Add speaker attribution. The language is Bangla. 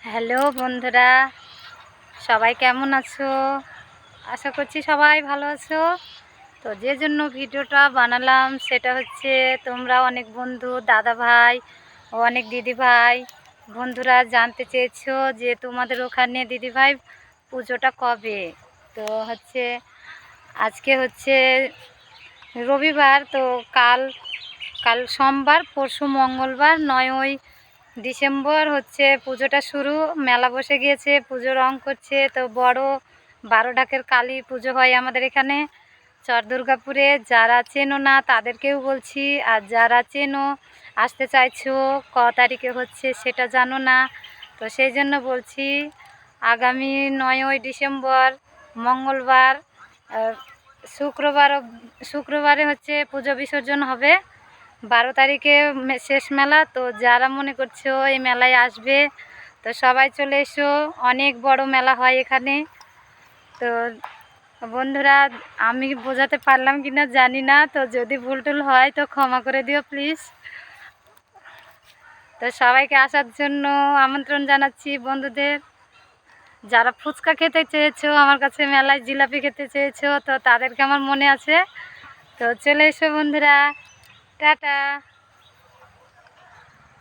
Speaker 1: হ্যালো বন্ধুরা, সবাই কেমন আছো? আশা করছি সবাই ভালো আছো। তো যে জন্য ভিডিওটা বানালাম সেটা হচ্ছে, তোমরা অনেক বন্ধু, দাদা ভাই ও অনেক দিদি ভাই বন্ধুরা জানতে চেয়েছো যে তোমাদের ওখানে দিদি ভাই পুজোটা কবে। তো আজকে রবিবার, তো কাল কাল সোমবার, পরশু মঙ্গলবার, 9ই ডিসেম্বর পুজোটা শুরু। মেলা বসে গিয়েছে, পুজো রং করছে। তো বড় 12 ঢাকের কালী পুজো হয় আমাদের এখানে চর দুর্গাপুরে। যারা চেনো না তাদেরকেও বলছি, আর যারা চেনো আসতে চাইছো, তারিখে সেটা জানো না, তো সেই জন্য বলছি আগামী 9ই ডিসেম্বর মঙ্গলবার, শুক্রবারে পুজো বিসর্জন হবে। 12 তারিখে শেষ মেলা। তো যারা মনে করছো এই মেলায় আসবে, তো সবাই চলে এসো। অনেক বড় মেলা হয় এখানে। তো বন্ধুরা, আমি বোঝাতে পারলাম কিনা জানি না, তো যদি ভুল টুল হয় তো ক্ষমা করে দিও প্লিজ। তো সবাইকে আসার জন্য আমন্ত্রণ জানাচ্ছি বন্ধুদের। যারা ফুচকা খেতে চেয়েছো আমার কাছে, মেলায় জিলাপি খেতে চেয়েছো, তো তাদেরকে আমার মনে আছে। তো চলে এসো বন্ধুরা, টাটা।